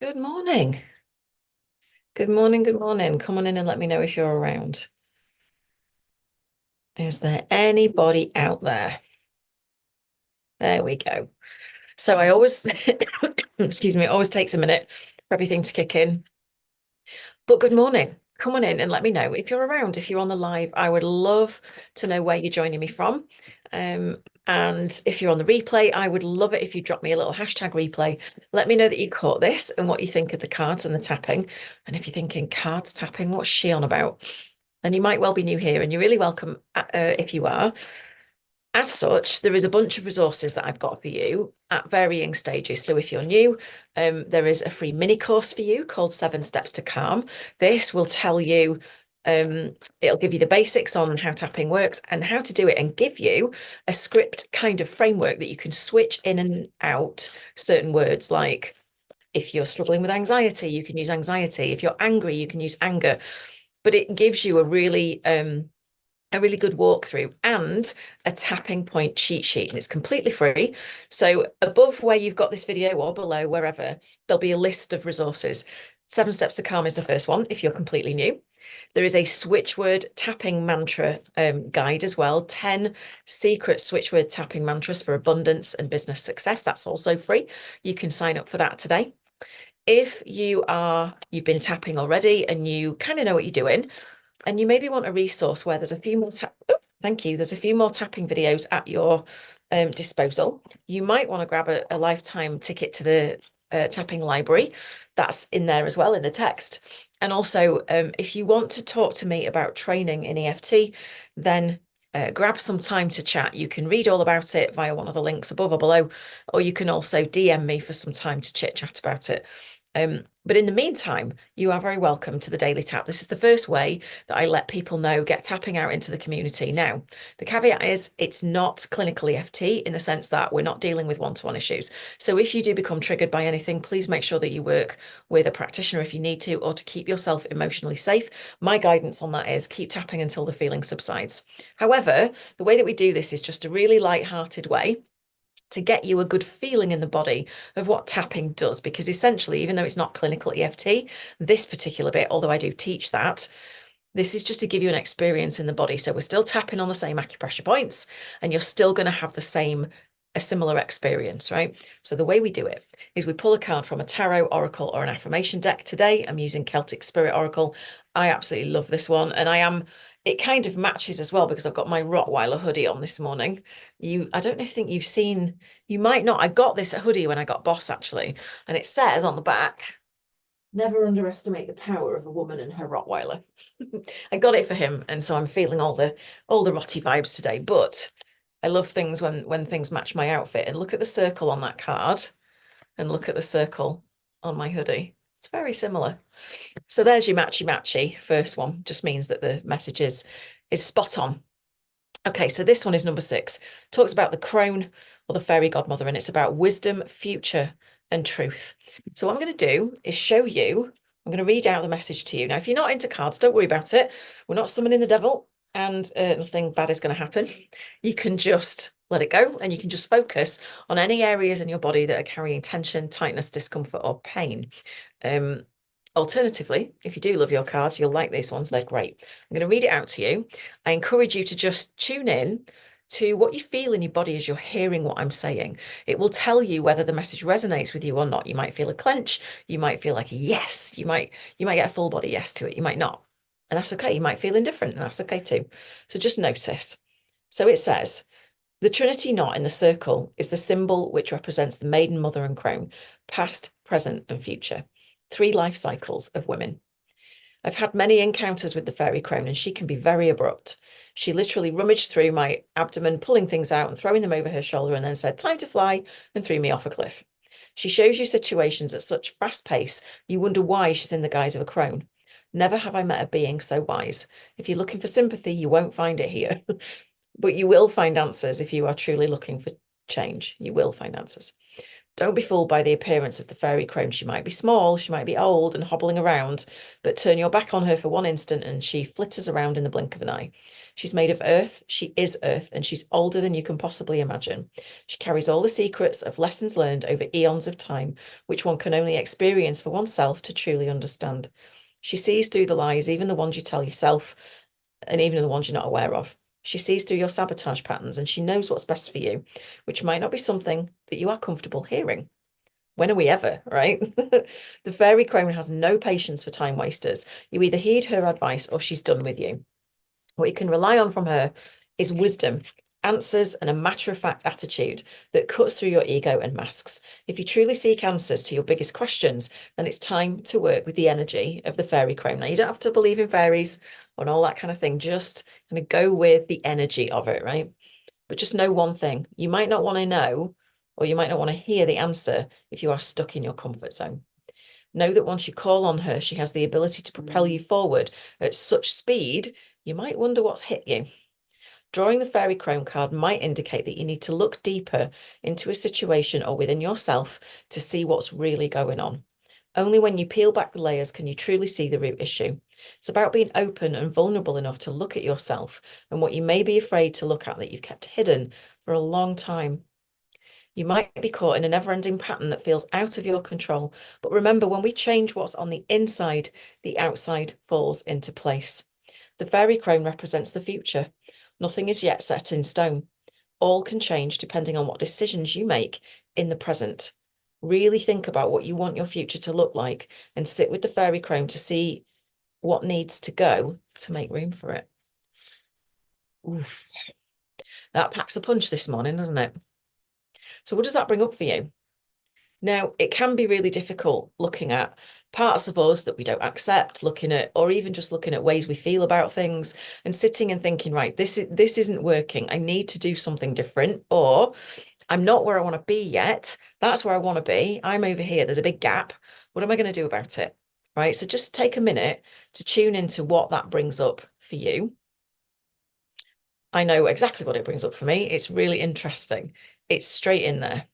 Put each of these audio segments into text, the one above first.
Good morning. Good morning. Good morning. Come on in and let me know if you're around. Is there anybody out there? There we go. So I always, excuse me, it always takes a minute for everything to kick in. But good morning. Come on in and let me know if you're around, if you're on the live. I would love to know where you're joining me from. And if you're on the replay, I would love it if you drop me a little hashtag replay. Let me know that you caught this and what you think of the cards and the tapping. And if you're thinking cards tapping, what's she on about? Then you might well be new here, and you're really welcome if you are. As such, there is a bunch of resources that I've got for you at varying stages. So if you're new, there is a free mini course for you called 7 Steps to Calm. This will tell you, it'll give you the basics on how tapping works and how to do it, and give you a script kind of framework that you can switch in and out certain words. Like if you're struggling with anxiety, you can use anxiety. If you're angry, you can use anger. But it gives you a really good walkthrough and a tapping point cheat sheet, and it's completely free. So above where you've got this video or below, wherever, there'll be a list of resources. 7 Steps to Calm is the first one if you're completely new. There is a switch word tapping mantra guide as well. 10 secret switch word tapping mantras for abundance and business success. That's also free. You can sign up for that today. If you've been tapping already and you kind of know what you're doing, and you maybe want a resource where there's a few more thank you. There's a few more tapping videos at your disposal. You might want to grab a lifetime ticket to the tapping library. That's in there as well in the text. And also, if you want to talk to me about training in EFT, then grab some time to chat. You can read all about it via one of the links above or below, or you can also DM me for some time to chit chat about it. But in the meantime, you are very welcome to the Daily Tap. This is the first way that I let people know, get tapping out into the community. Now, the caveat is it's not clinical EFT in the sense that we're not dealing with one-to-one issues. So if you do become triggered by anything, please make sure that you work with a practitioner if you need to, or to keep yourself emotionally safe. My guidance on that is keep tapping until the feeling subsides. However, the way that we do this is just a really light-hearted way to get you a good feeling in the body of what tapping does. Because essentially, even though it's not clinical EFT, this particular bit, although I do teach that, this is just to give you an experience in the body. So we're still tapping on the same acupressure points, and you're still going to have a similar experience, right? So the way we do it is we pull a card from a tarot, oracle, or an affirmation deck. Today, I'm using Celtic Spirit Oracle. I absolutely love this one, and it kind of matches as well because I've got my Rottweiler hoodie on this morning. I don't know if think you've seen, you might not. I got this hoodie when I got Boss actually, and it says on the back, never underestimate the power of a woman and her Rottweiler. I got it for him, and so I'm feeling all the Rotty vibes today. But I love things when things match my outfit. And look at the circle on that card, and look at the circle on my hoodie. It's very similar. So there's your matchy matchy. First one just means that the message is spot on. Okay, so this one is number 6. Talks about the crone or the fairy godmother, and it's about wisdom, future, and truth. So what I'm going to do is show you, I'm going to read out the message to you. Now, if you're not into cards, don't worry about it. We're not summoning the devil, and nothing bad is going to happen. You can just let it go, and you can just focus on any areas in your body that are carrying tension, tightness, discomfort, or pain. Alternatively, if you do love your cards, you'll like these ones. They're great. I'm going to read it out to you. I encourage you to just tune in to what you feel in your body as you're hearing what I'm saying. It will tell you whether the message resonates with you or not. You might feel a clench. You might feel like a yes. You might get a full body yes to it. You might not. And that's okay. You might feel indifferent, and that's okay too. So just notice. So it says, the Trinity knot in the circle is the symbol which represents the maiden, mother, and crone, past, present, and future. 3 life cycles of women. I've had many encounters with the fairy crone, and she can be very abrupt. She literally rummaged through my abdomen, pulling things out and throwing them over her shoulder, and then said, "Time to fly," and threw me off a cliff. She shows you situations at such fast pace, you wonder why she's in the guise of a crone. Never have I met a being so wise. If you're looking for sympathy, you won't find it here. But you will find answers if you are truly looking for change. You will find answers. Don't be fooled by the appearance of the fairy crone. She might be small, she might be old and hobbling around, but turn your back on her for one instant and she flitters around in the blink of an eye. She's made of earth, she is earth, and she's older than you can possibly imagine. She carries all the secrets of lessons learned over eons of time, which one can only experience for oneself to truly understand. She sees through the lies, even the ones you tell yourself, and even the ones you're not aware of. She sees through your sabotage patterns and she knows what's best for you, which might not be something that you are comfortable hearing. When are we ever, right? The fairy crone has no patience for time wasters. You either heed her advice or she's done with you. What you can rely on from her is wisdom, answers, and a matter-of-fact attitude that cuts through your ego and masks. If you truly seek answers to your biggest questions, then it's time to work with the energy of the fairy crone. Now, you don't have to believe in fairies and all that kind of thing. Just kind of go with the energy of it, right? But just know one thing. You might not want to know, or you might not want to hear the answer if you are stuck in your comfort zone. Know that once you call on her, she has the ability to propel you forward at such speed, you might wonder what's hit you. Drawing the fairy crone card might indicate that you need to look deeper into a situation or within yourself to see what's really going on. Only when you peel back the layers can you truly see the root issue. It's about being open and vulnerable enough to look at yourself and what you may be afraid to look at that you've kept hidden for a long time. You might be caught in a never-ending pattern that feels out of your control. But remember, when we change what's on the inside, the outside falls into place. The fairy crone represents the future. Nothing is yet set in stone. All can change depending on what decisions you make in the present. Really think about what you want your future to look like and sit with the fairy crone to see what needs to go to make room for it. Oof. That packs a punch this morning, doesn't it? So what does that bring up for you? Now, it can be really difficult looking at parts of us that we don't accept, looking at, or even just looking at ways we feel about things and sitting and thinking, right, this isn't working. I need to do something different, or I'm not where I want to be yet. That's where I want to be. I'm over here. There's a big gap. What am I going to do about it? Right. So just take a minute to tune into what that brings up for you. I know exactly what it brings up for me. It's really interesting. It's straight in there.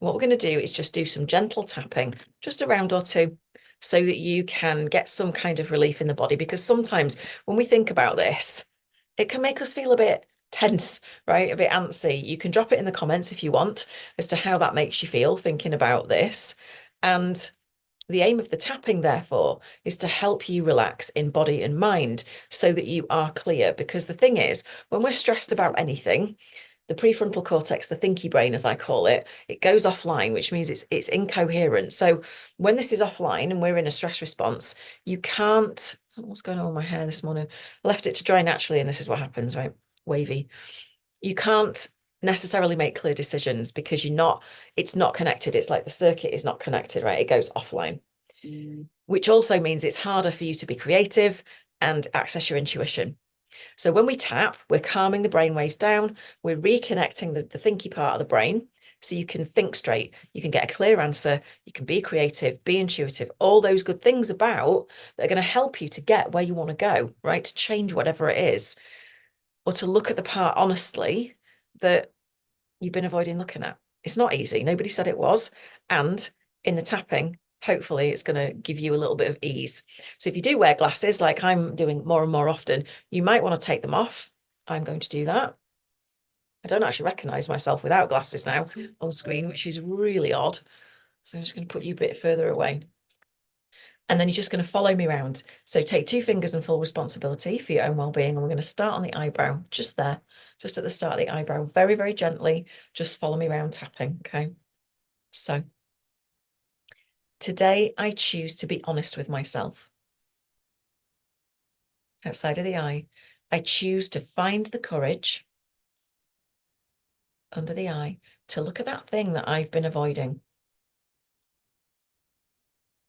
What we're going to do is just do some gentle tapping, just a round or two, so that you can get some kind of relief in the body. Because sometimes when we think about this, it can make us feel a bit tense, right? A bit antsy. You can drop it in the comments if you want as to how that makes you feel thinking about this. And the aim of the tapping, therefore, is to help you relax in body and mind so that you are clear. Because the thing is, when we're stressed about anything, the prefrontal cortex, the thinky brain, as I call it, it goes offline, which means it's incoherent. So when this is offline and we're in a stress response, you can't, what's going on with my hair this morning? I left it to dry naturally, and this is what happens, right? Wavy. You can't necessarily make clear decisions because it's not connected. It's like the circuit is not connected, right? It goes offline, which also means it's harder for you to be creative and access your intuition. So when we tap, we're calming the brain waves down, we're reconnecting the thinky part of the brain so you can think straight, you can get a clear answer, you can be creative, be intuitive, all those good things about that are going to help you to get where you want to go, right? To change whatever it is, or to look at the part honestly that you've been avoiding looking at. It's not easy. Nobody said it was. And in the tapping, hopefully it's going to give you a little bit of ease. So if you do wear glasses, like I'm doing more and more often, you might want to take them off. I'm going to do that. I don't actually recognize myself without glasses now on screen, which is really odd. So I'm just going to put you a bit further away. And then you're just going to follow me around. So take two fingers and full responsibility for your own well-being. And we're going to start on the eyebrow, just there, just at the start of the eyebrow, very, very gently. Just follow me around tapping. Okay. So today I choose to be honest with myself. Outside of the eye, I choose to find the courage under the eye to look at that thing that I've been avoiding.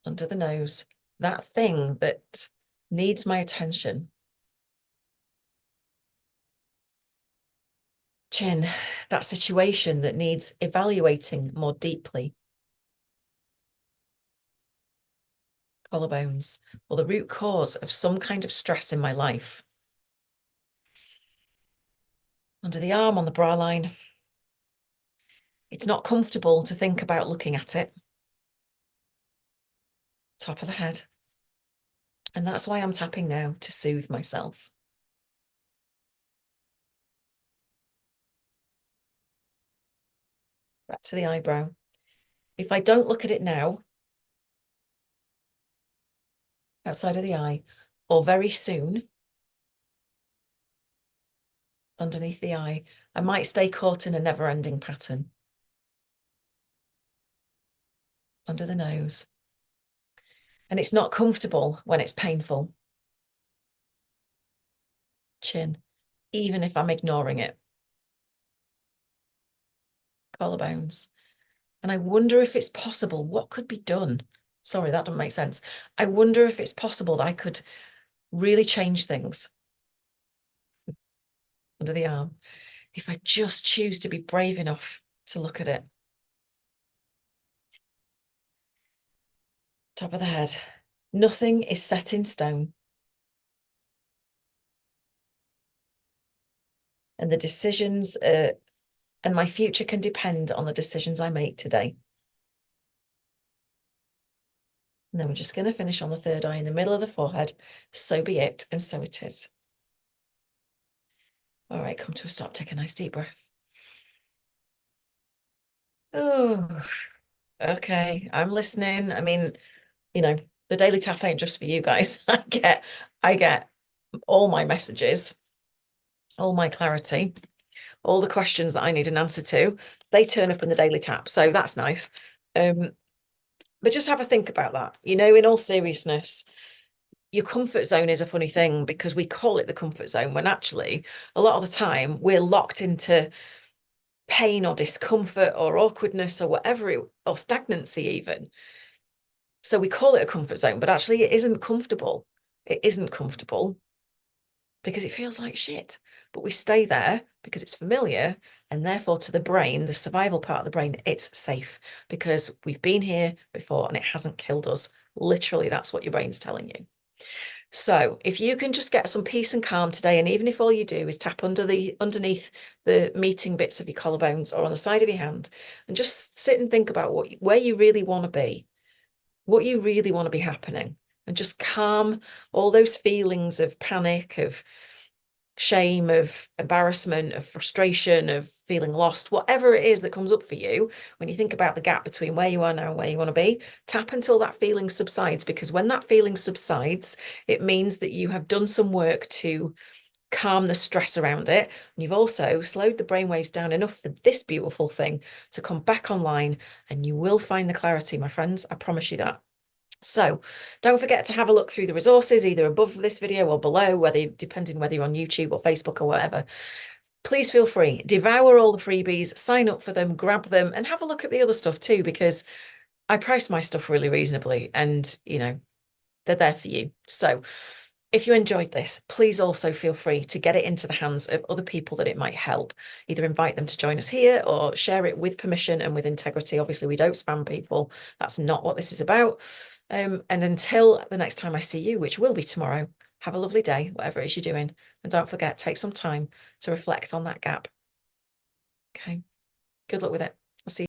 Under the nose, that thing that needs my attention. Chin, that situation that needs evaluating more deeply. Collarbones, or the root cause of some kind of stress in my life. Under the arm, on the bra line, It's not comfortable to think about looking at it. Top of the head. And that's why I'm tapping now, to soothe myself. Back to the eyebrow. If I don't look at it now, outside of the eye, or very soon, underneath the eye, I might stay caught in a never-ending pattern. Under the nose. And it's not comfortable when it's painful. Chin, even if I'm ignoring it. Collarbones. And I wonder if it's possible, what could be done? Sorry, that doesn't make sense. I wonder if it's possible that I could really change things under the arm if I just choose to be brave enough to look at it. Top of the head. Nothing is set in stone. And the decisions and my future can depend on the decisions I make today. And then we're just going to finish on the third eye in the middle of the forehead. So be it, and so it is. All right, come to a stop. Take a nice deep breath. Oh, okay. I'm listening. I mean, you know, the daily tap ain't just for you guys. I get all my messages, all my clarity, all the questions that I need an answer to. They turn up in the daily tap. So that's nice. But just have a think about that. You know, in all seriousness, your comfort zone is a funny thing because we call it the comfort zone when actually a lot of the time we're locked into pain or discomfort or awkwardness or whatever or stagnancy even. So we call it a comfort zone, but actually it isn't comfortable. It isn't comfortable because it feels like shit. But we stay there because it's familiar, and therefore to the brain, the survival part of the brain, it's safe because we've been here before and it hasn't killed us. Literally, that's what your brain's telling you. So if you can just get some peace and calm today, and even if all you do is tap underneath the meeting bits of your collarbones or on the side of your hand, and just sit and think about where you really want to be, what you really want to be happening, and just calm all those feelings of panic, of shame, of embarrassment, of frustration, of feeling lost, whatever it is that comes up for you when you think about the gap between where you are now and where you want to be. Tap until that feeling subsides, because when that feeling subsides, it means that you have done some work to calm the stress around it. And you've also slowed the brainwaves down enough for this beautiful thing to come back online, and you will find the clarity, my friends. I promise you that. So don't forget to have a look through the resources, either above this video or below, depending whether you're on YouTube or Facebook or whatever. Please feel free, devour all the freebies, sign up for them, grab them, and have a look at the other stuff too, because I price my stuff really reasonably, and you know, they're there for you. So if you enjoyed this, please also feel free to get it into the hands of other people that it might help. Either invite them to join us here or share it with permission and with integrity. Obviously, we don't spam people. That's not what this is about. And until the next time I see you, which will be tomorrow, have a lovely day, whatever it is you're doing. And don't forget, take some time to reflect on that gap. Okay. Good luck with it.